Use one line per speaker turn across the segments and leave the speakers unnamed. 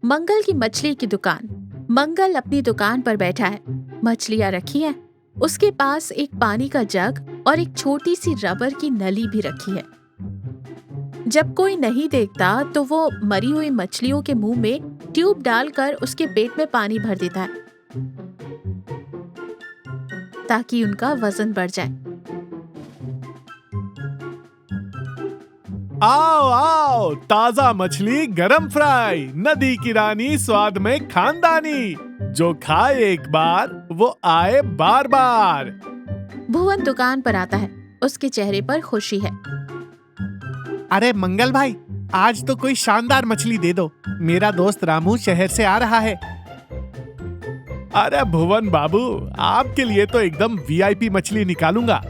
मंगल की मछली की दुकान। मंगल अपनी दुकान पर बैठा है। मछलियाँ रखी हैं। उसके पास एक पानी का जग और एक छोटी सी रबर की नली भी रखी है। जब कोई नहीं देखता तो वो मरी हुई मछलियों के मुंह में ट्यूब डालकर उसके पेट में पानी भर देता है ताकि उनका वजन बढ़ जाए।
आओ आओ, ताजा मछली गरम फ्राई, नदी की रानी स्वाद में खानदानी, जो खाए एक बार वो आए बार बार।
भुवन दुकान पर आता है। उसके चेहरे पर खुशी है।
अरे मंगल भाई, आज तो कोई शानदार मछली दे दो। मेरा दोस्त रामू शहर से आ रहा है।
अरे भुवन बाबू, आपके लिए तो एकदम वीआईपी मछली निकालूंगा।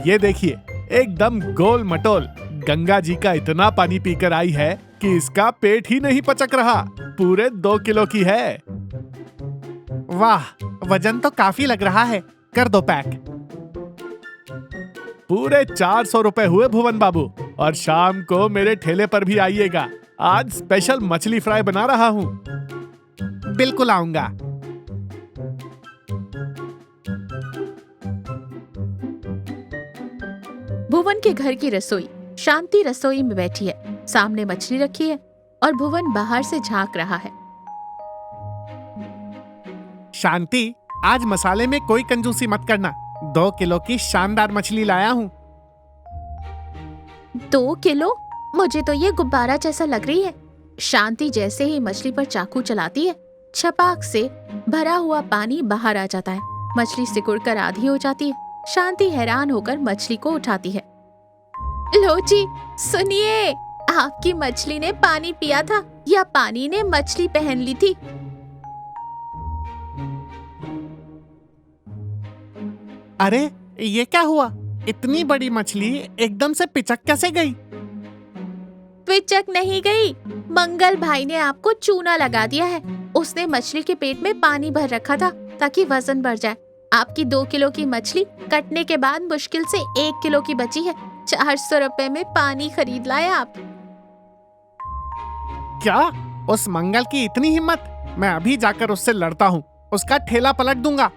ये देखिए, एकदम गोल मटोल, गंगा जी का इतना पानी पीकर आई है कि इसका पेट ही नहीं पचक रहा। पूरे 2 किलो की है।
वाह, वजन तो काफी लग रहा है। कर दो पैक।
पूरे 400 रुपए हुए भुवन बाबू, और शाम को मेरे ठेले पर भी आइएगा। आज स्पेशल मछली फ्राई बना रहा हूँ।
बिल्कुल आऊंगा।
भुवन के घर की रसोई। शांति रसोई में बैठी है। सामने मछली रखी है और भुवन बाहर से झांक रहा है।
शांति, आज मसाले में कोई कंजूसी मत करना। 2 किलो की शानदार मछली लाया हूँ।
2 किलो? मुझे तो ये गुब्बारा जैसा लग रही है। शांति जैसे ही मछली पर चाकू चलाती है, छपाक से भरा हुआ पानी बाहर आ जाता है। मछली सिकुड़कर आधी हो जाती है। शांति हैरान होकर मछली को उठाती है। लो जी, सुनिए, आपकी मछली ने पानी पिया था या पानी ने मछली पहन ली थी?
अरे ये क्या हुआ? इतनी बड़ी मछली एकदम से पिचक कैसे गई?
पिचक नहीं गई, मंगल भाई ने आपको चूना लगा दिया है। उसने मछली के पेट में पानी भर रखा था ताकि वजन बढ़ जाए। आपकी 2 किलो की मछली कटने के बाद मुश्किल से 1 किलो की बची है। 400 रुपए में पानी खरीद लाए आप।
क्या? उस मंगल की इतनी हिम्मत? मैं अभी जाकर उससे लड़ता हूँ। उसका ठेला पलट दूंगा।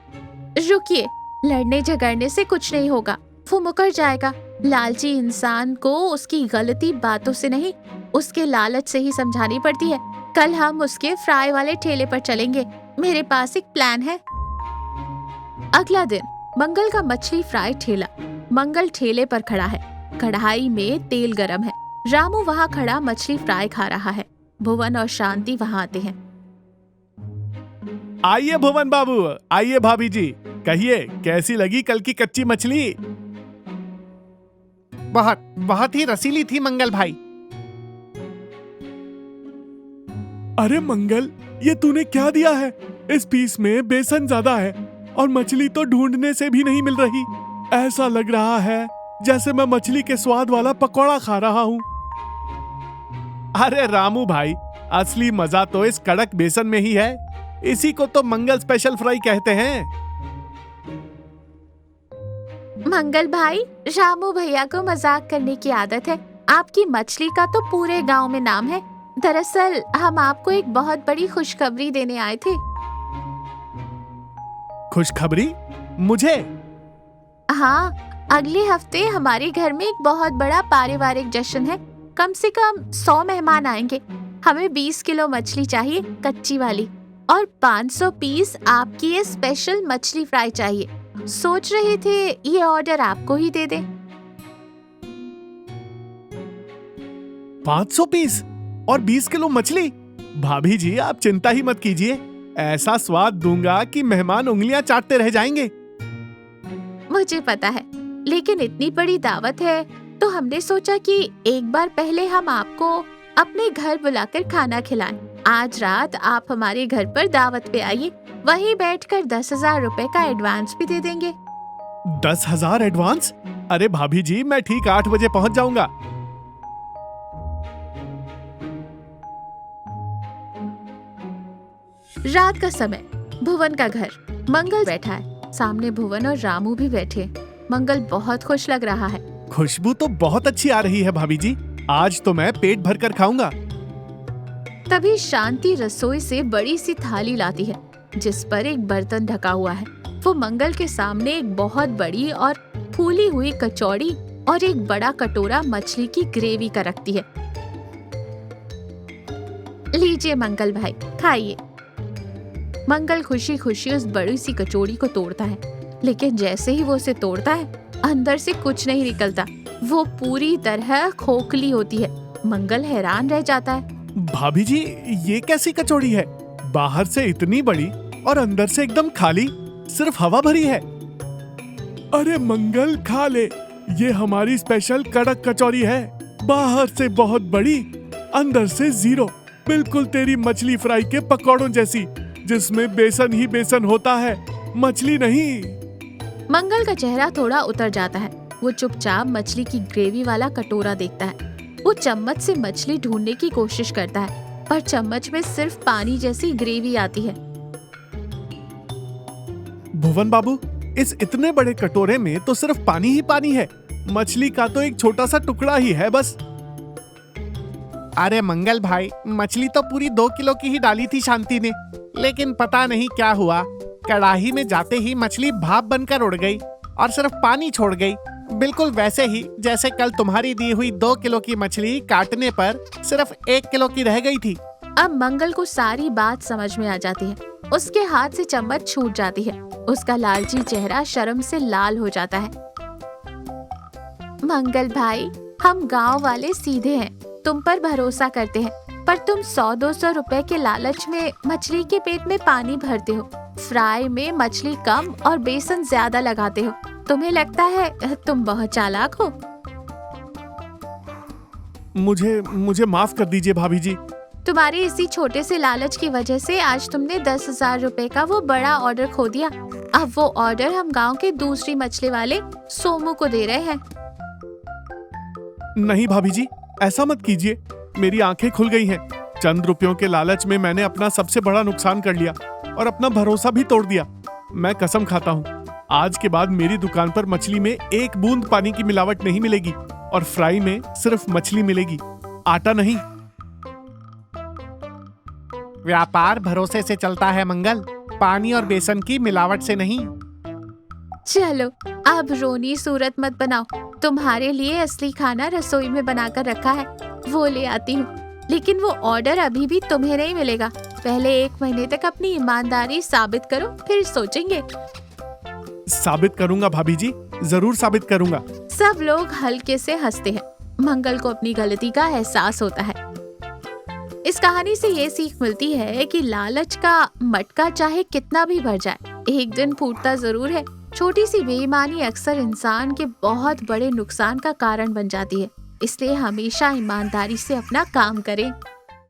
रुकिए, लड़ने झगड़ने से कुछ नहीं होगा। वो मुकर जाएगा। लालची इंसान को उसकी गलती बातों से नहीं, उसके लालच से ही समझानी पड़ती है। कल हम उसके फ्राई वाले ठेले पर चलेंगे। मेरे पास एक प्लान है। अगला दिन मंगल का मछली फ्राई ठेला। मंगल ठेले पर खड़ा है। कढ़ाई में तेल गरम है। रामू वहाँ खड़ा मछली फ्राई खा रहा है। भुवन और शांति वहाँ आते हैं।
आइए भुवन बाबू, आइए भाभी जी, कहिए कैसी लगी कल की कच्ची मछली?
बहुत बहुत ही रसीली थी मंगल भाई।
अरे मंगल, ये तूने क्या दिया है? इस पीस में बेसन ज्यादा है और मछली तो ढूंढने से भी नहीं मिल रही। ऐसा लग रहा है जैसे मैं मछली के स्वाद वाला पकौड़ा खा रहा हूँ। अरे रामू भाई, असली मजा तो इस कड़क बेसन में ही है। इसी को तो मंगल स्पेशल फ्राई कहते हैं।
मंगल भाई, रामू भैया को मजाक करने की आदत है। आपकी मछली का तो पूरे गांव में नाम है। दरअसल हम आपको एक बहुत बड़ी खुशखबरी देने आए थे।
खुशखबरी? मुझे?
हाँ, अगले हफ्ते हमारे घर में एक बहुत बड़ा पारिवारिक जश्न है। कम से कम 100 मेहमान आएंगे। हमें 20 किलो मछली चाहिए, कच्ची वाली, और 500 पीस आपकी ये स्पेशल मछली फ्राई चाहिए। सोच रहे थे ये ऑर्डर आपको ही दे दें।
500 पीस और 20 किलो मछली? भाभी जी, आप चिंता ही मत कीजिए। ऐसा स्वाद दूंगा कि मेहमान उंगलियां चाटते रह जाएंगे।
मुझे पता है, लेकिन इतनी बड़ी दावत है तो हमने सोचा कि एक बार पहले हम आपको अपने घर बुलाकर खाना खिलाएं। आज रात आप हमारे घर पर दावत पे आइए। वहीं बैठकर 10,000 रुपए का एडवांस भी दे देंगे।
10,000 एडवांस? अरे भाभी जी, मैं ठीक 8 बजे पहुंच जाऊंगा।
रात का समय, भुवन का घर। मंगल बैठा है। सामने भुवन और रामू भी बैठे। मंगल बहुत खुश लग रहा है।
खुशबू तो बहुत अच्छी आ रही है भाभी जी।
आज तो मैं पेट भर कर खाऊंगा।
तभी शांति रसोई से बड़ी सी थाली लाती है जिस पर एक बर्तन ढका हुआ है। वो मंगल के सामने एक बहुत बड़ी और फूली हुई कचौड़ी और एक बड़ा कटोरा मछली की ग्रेवी का रखती है। लीजिए मंगल भाई, खाइए। मंगल खुशी खुशी उस बड़ी सी कचौड़ी को तोड़ता है, लेकिन जैसे ही वो उसे तोड़ता है अंदर से कुछ नहीं निकलता। वो पूरी तरह खोखली होती है। मंगल हैरान रह जाता है।
भाभी जी, ये कैसी कचौड़ी है? बाहर से इतनी बड़ी और अंदर से एकदम खाली, सिर्फ हवा भरी है। अरे मंगल, खा ले, ये हमारी स्पेशल कड़क कचौड़ी है। बाहर से बहुत बड़ी, अंदर से जीरो, बिल्कुल तेरी मछली फ्राई के पकौड़ों जैसी, जिसमें बेसन ही बेसन होता है, मछली नहीं।
मंगल का चेहरा थोड़ा उतर जाता है। वो चुपचाप मछली की ग्रेवी वाला कटोरा देखता है। वो चम्मच से मछली ढूंढने की कोशिश करता है, पर चम्मच में सिर्फ पानी जैसी ग्रेवी आती है।
भुवन बाबू, इस इतने बड़े कटोरे में तो सिर्फ पानी ही पानी है। मछली का तो एक छोटा सा टुकड़ा ही है बस।
अरे मंगल भाई, मछली तो पूरी 2 किलो की ही डाली थी शांति ने, लेकिन पता नहीं क्या हुआ, कढ़ाई में जाते ही मछली भाप बनकर उड़ गई और सिर्फ पानी छोड़ गई। बिल्कुल वैसे ही जैसे कल तुम्हारी दी हुई 2 किलो की मछली काटने पर सिर्फ 1 किलो की रह गई थी।
अब मंगल को सारी बात समझ में आ जाती है। उसके हाथ से चम्मच छूट जाती है। उसका लालची चेहरा शर्म से लाल हो जाता है। मंगल भाई, हम गांव वाले सीधे हैं, तुम पर भरोसा करते हैं, पर तुम 100-200 रुपए के लालच में मछली के पेट में पानी भरते हो। फ्राई में मछली कम और बेसन ज्यादा लगाते हो। तुम्हें लगता है तुम बहुत चालाक हो।
मुझे माफ कर दीजिए भाभी जी।
तुम्हारे इसी छोटे से लालच की वजह से आज तुमने 10,000 रुपए का वो बड़ा ऑर्डर खो दिया। अब वो ऑर्डर हम गांव के दूसरी मछली वाले सोमू को दे रहे हैं।
नहीं भाभी जी, ऐसा मत कीजिए। मेरी आंखें खुल गई हैं। चंद रुपयों के लालच में मैंने अपना सबसे बड़ा नुकसान कर लिया और अपना भरोसा भी तोड़ दिया। मैं कसम खाता हूँ, आज के बाद मेरी दुकान पर मछली में एक बूंद पानी की मिलावट नहीं मिलेगी और फ्राई में सिर्फ मछली मिलेगी, आटा नहीं।
व्यापार भरोसे से चलता है मंगल, पानी और बेसन की मिलावट से नहीं।
चलो अब रोनी सूरत मत बनाओ। तुम्हारे लिए असली खाना रसोई में बनाकर रखा है, वो ले आती हूँ। लेकिन वो ऑर्डर अभी भी तुम्हें नहीं मिलेगा। पहले 1 महीने तक अपनी ईमानदारी साबित करो, फिर सोचेंगे।
साबित करूंगा भाभी जी, जरूर साबित करूंगा।
सब लोग हल्के से हंसते हैं। मंगल को अपनी गलती का एहसास होता है। इस कहानी से ये सीख मिलती है कि लालच का मटका चाहे कितना भी भर जाए, एक दिन फूटता जरूर है। छोटी सी बेईमानी अक्सर इंसान के बहुत बड़े नुकसान का कारण बन जाती है। इसलिए हमेशा ईमानदारी से अपना काम करें।